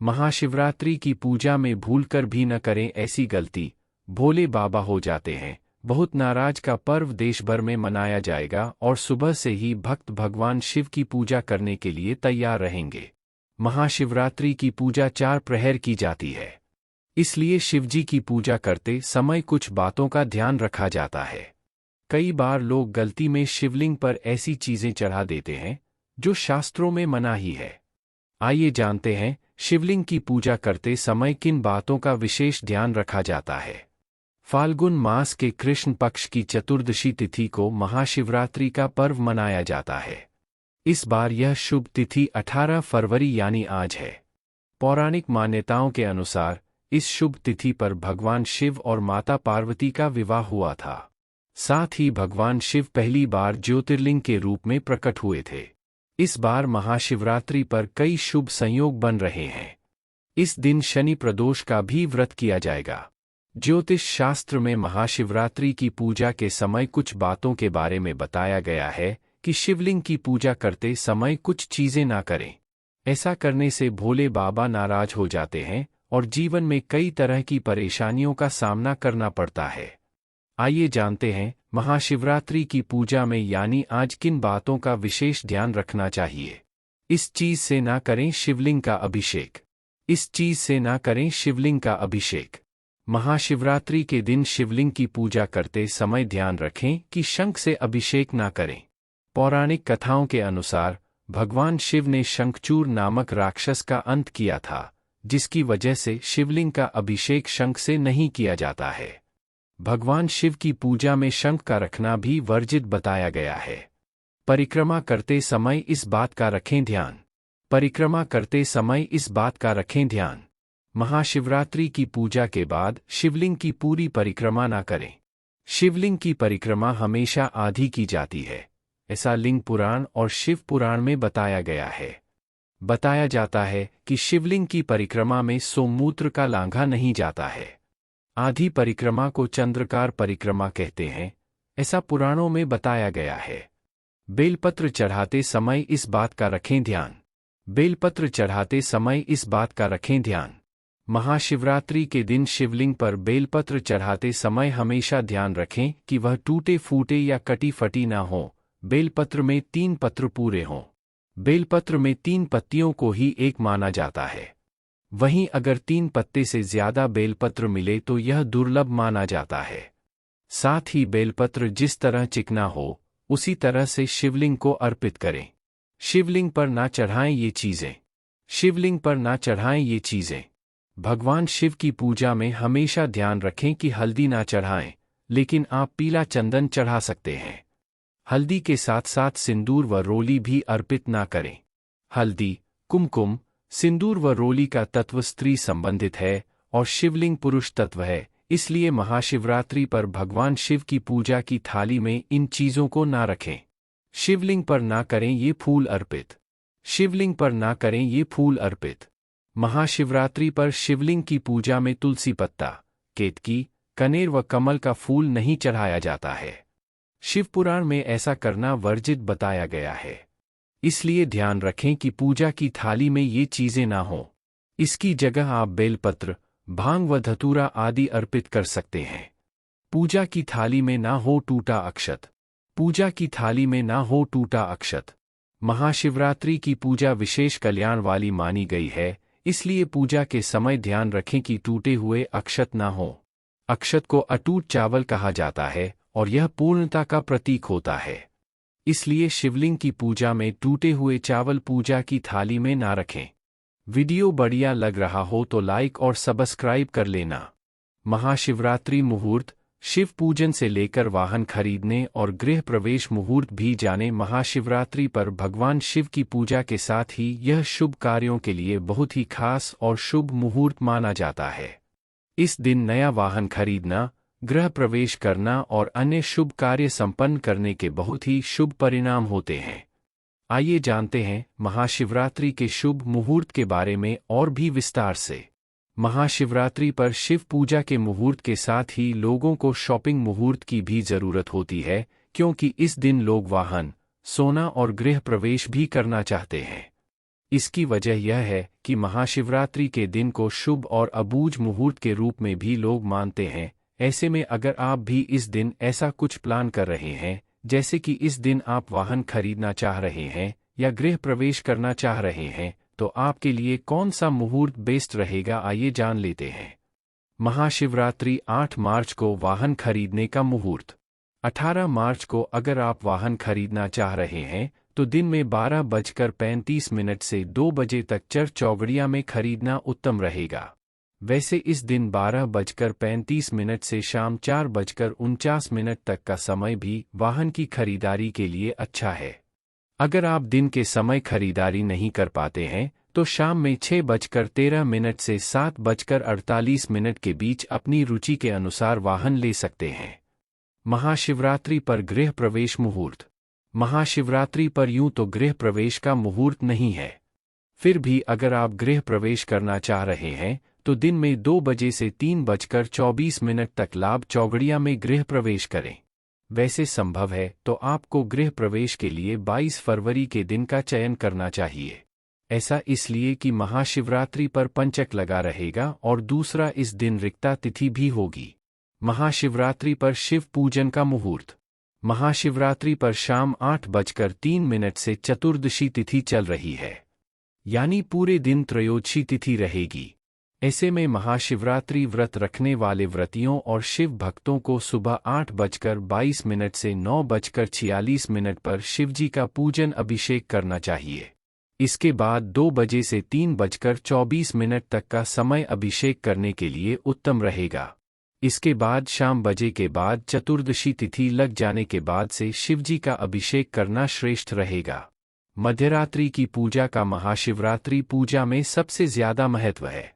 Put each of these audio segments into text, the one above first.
महाशिवरात्रि की पूजा में भूलकर भी न करें ऐसी गलती, भोले बाबा हो जाते हैं। बहुत नाराज का पर्व देश भर में मनाया जाएगा और सुबह से ही भक्त भगवान शिव की पूजा करने के लिए तैयार रहेंगे। महाशिवरात्रि की पूजा 4 प्रहर की जाती है, इसलिए शिवजी की पूजा करते समय कुछ बातों का ध्यान रखा जाता है। कई बार लोग गलती में शिवलिंग पर ऐसी चीजें चढ़ा देते हैं जो शास्त्रों में मनाही है। आइए जानते हैं शिवलिंग की पूजा करते समय किन बातों का विशेष ध्यान रखा जाता है। फाल्गुन मास के कृष्ण पक्ष की चतुर्दशी तिथि को महाशिवरात्रि का पर्व मनाया जाता है। इस बार यह शुभ तिथि 18 फरवरी यानी आज है। पौराणिक मान्यताओं के अनुसार इस शुभ तिथि पर भगवान शिव और माता पार्वती का विवाह हुआ था। साथ ही भगवान शिव पहली बार ज्योतिर्लिंग के रूप में प्रकट हुए थे। इस बार महाशिवरात्रि पर कई शुभ संयोग बन रहे हैं। इस दिन शनि प्रदोष का भी व्रत किया जाएगा। ज्योतिष शास्त्र में महाशिवरात्रि की पूजा के समय कुछ बातों के बारे में बताया गया है कि शिवलिंग की पूजा करते समय कुछ चीजें ना करें। ऐसा करने से भोले बाबा नाराज हो जाते हैं और जीवन में कई तरह की परेशानियों का सामना करना पड़ता है। आइए जानते हैं महाशिवरात्रि की पूजा में यानी आज किन बातों का विशेष ध्यान रखना चाहिए। इस चीज से ना करें शिवलिंग का अभिषेक। इस चीज से ना करें शिवलिंग का अभिषेक। महाशिवरात्रि के दिन शिवलिंग की पूजा करते समय ध्यान रखें कि शंख से अभिषेक ना करें। पौराणिक कथाओं के अनुसार भगवान शिव ने शंखचूर नामक राक्षस का अंत किया था, जिसकी वजह से शिवलिंग का अभिषेक शंख से नहीं किया जाता है। भगवान शिव की पूजा में शंख का रखना भी वर्जित बताया गया है। परिक्रमा करते समय इस बात का रखें ध्यान। परिक्रमा करते समय इस बात का रखें ध्यान। महाशिवरात्रि की पूजा के बाद शिवलिंग की पूरी परिक्रमा ना करें। शिवलिंग की परिक्रमा हमेशा आधी की जाती है, ऐसा लिंग पुराण और शिव पुराण में बताया गया है। बताया जाता है कि शिवलिंग की परिक्रमा में सोममूत्र का लांघा नहीं जाता है। आधी परिक्रमा को चंद्रकार परिक्रमा कहते हैं, ऐसा पुराणों में बताया गया है। बेलपत्र चढ़ाते समय इस बात का रखें ध्यान। बेलपत्र चढ़ाते समय इस बात का रखें ध्यान। महाशिवरात्रि के दिन शिवलिंग पर बेलपत्र चढ़ाते समय हमेशा ध्यान रखें कि वह टूटे फूटे या कटी फटी ना हो। बेलपत्र में 3 पत्र पूरे हों। बेलपत्र में 3 पत्तियों को ही एक माना जाता है। वहीं अगर 3 पत्ते से ज्यादा बेलपत्र मिले तो यह दुर्लभ माना जाता है। साथ ही बेलपत्र जिस तरह चिकना हो, उसी तरह से शिवलिंग को अर्पित करें। शिवलिंग पर ना चढ़ाएं ये चीजें। शिवलिंग पर ना चढ़ाएं ये चीजें। भगवान शिव की पूजा में हमेशा ध्यान रखें कि हल्दी ना चढ़ाएं, लेकिन आप पीला चंदन चढ़ा सकते हैं। हल्दी के साथ साथ सिंदूर व रोली भी अर्पित ना करें। हल्दी, कुमकुम, सिंदूर व रोली का तत्व स्त्री संबंधित है और शिवलिंग पुरुष तत्व है, इसलिए महाशिवरात्रि पर भगवान शिव की पूजा की थाली में इन चीजों को ना रखें। शिवलिंग पर ना करें ये फूल अर्पित। शिवलिंग पर ना करें ये फूल अर्पित। महाशिवरात्रि पर शिवलिंग की पूजा में तुलसी पत्ता, केतकी, कनेर व कमल का फूल नहीं चढ़ाया जाता है। शिवपुराण में ऐसा करना वर्जित बताया गया है, इसलिए ध्यान रखें कि पूजा की थाली में ये चीजें ना हों। इसकी जगह आप बेलपत्र, भांग व धतूरा आदि अर्पित कर सकते हैं। पूजा की थाली में ना हो टूटा अक्षत। पूजा की थाली में ना हो टूटा अक्षत। महाशिवरात्रि की पूजा विशेष कल्याण वाली मानी गई है, इसलिए पूजा के समय ध्यान रखें कि टूटे हुए अक्षत ना हो। अक्षत को अटूट चावल कहा जाता है और यह पूर्णता का प्रतीक होता है। इसलिए शिवलिंग की पूजा में टूटे हुए चावल पूजा की थाली में ना रखें। वीडियो बढ़िया लग रहा हो तो लाइक और सब्सक्राइब कर लेना। महाशिवरात्रि मुहूर्त, शिव पूजन से लेकर वाहन खरीदने और गृह प्रवेश मुहूर्त भी जाने। महाशिवरात्रि पर भगवान शिव की पूजा के साथ ही यह शुभ कार्यों के लिए बहुत ही खास और शुभ मुहूर्त माना जाता है। इस दिन नया वाहन खरीदना, गृह प्रवेश करना और अन्य शुभ कार्य संपन्न करने के बहुत ही शुभ परिणाम होते हैं। आइए जानते हैं महाशिवरात्रि के शुभ मुहूर्त के बारे में और भी विस्तार से। महाशिवरात्रि पर शिव पूजा के मुहूर्त के साथ ही लोगों को शॉपिंग मुहूर्त की भी जरूरत होती है, क्योंकि इस दिन लोग वाहन, सोना और गृह प्रवेश भी करना चाहते हैं। इसकी वजह यह है कि महाशिवरात्रि के दिन को शुभ और अबूझ मुहूर्त के रूप में भी लोग मानते हैं। ऐसे में अगर आप भी इस दिन ऐसा कुछ प्लान कर रहे हैं, जैसे कि इस दिन आप वाहन खरीदना चाह रहे हैं या गृह प्रवेश करना चाह रहे हैं, तो आपके लिए कौन सा मुहूर्त बेस्ट रहेगा, आइए जान लेते हैं। महाशिवरात्रि 8 मार्च को वाहन खरीदने का मुहूर्त। 18 मार्च को अगर आप वाहन खरीदना चाह रहे हैं तो दिन में 12:35 से 2 बजे तक चर चौगड़िया में खरीदना उत्तम रहेगा। वैसे इस दिन 12:35 से शाम 4:49 तक का समय भी वाहन की खरीदारी के लिए अच्छा है। अगर आप दिन के समय खरीदारी नहीं कर पाते हैं तो शाम में 6:13 से 7:48 के बीच अपनी रुचि के अनुसार वाहन ले सकते हैं। महाशिवरात्रि पर गृह प्रवेश मुहूर्त। महाशिवरात्रि पर यूं तो गृह प्रवेश का मुहूर्त नहीं है, फिर भी अगर आप गृह प्रवेश करना चाह रहे हैं तो दिन में 2 बजे से 3:24 तक लाभ चौगड़िया में गृह प्रवेश करें। वैसे संभव है तो आपको गृह प्रवेश के लिए 22 फरवरी के दिन का चयन करना चाहिए। ऐसा इसलिए कि महाशिवरात्रि पर पंचक लगा रहेगा और दूसरा इस दिन रिक्ता तिथि भी होगी। महाशिवरात्रि पर शिव पूजन का मुहूर्त। महाशिवरात्रि पर शाम 8:03 से चतुर्दशी तिथि चल रही है, यानी पूरे दिन त्रयोदशी तिथि रहेगी। ऐसे में महाशिवरात्रि व्रत रखने वाले व्रतियों और शिव भक्तों को सुबह 8:22 से 9:46 पर शिवजी का पूजन अभिषेक करना चाहिए। इसके बाद 2 बजे से 3:24 तक का समय अभिषेक करने के लिए उत्तम रहेगा। इसके बाद शाम बजे के बाद चतुर्दशी तिथि लग जाने के बाद से शिवजी का अभिषेक करना श्रेष्ठ रहेगा। मध्यरात्रि की पूजा का महाशिवरात्रि पूजा में सबसे ज्यादा महत्व है,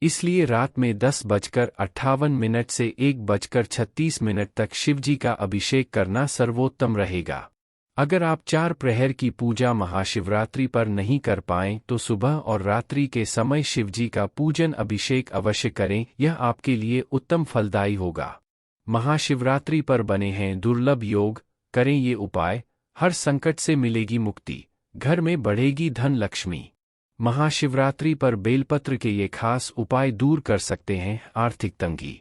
इसलिए रात में 10:58 से 1:36 तक शिवजी का अभिषेक करना सर्वोत्तम रहेगा। अगर आप 4 प्रहर की पूजा महाशिवरात्रि पर नहीं कर पाएं तो सुबह और रात्रि के समय शिवजी का पूजन अभिषेक अवश्य करें, यह आपके लिए उत्तम फलदायी होगा। महाशिवरात्रि पर बने हैं दुर्लभ योग, करें ये उपाय, हर संकट से मिलेगी मुक्ति, घर में बढ़ेगी धन लक्ष्मी। महाशिवरात्रि पर बेलपत्र के ये खास उपाय दूर कर सकते हैं आर्थिक तंगी।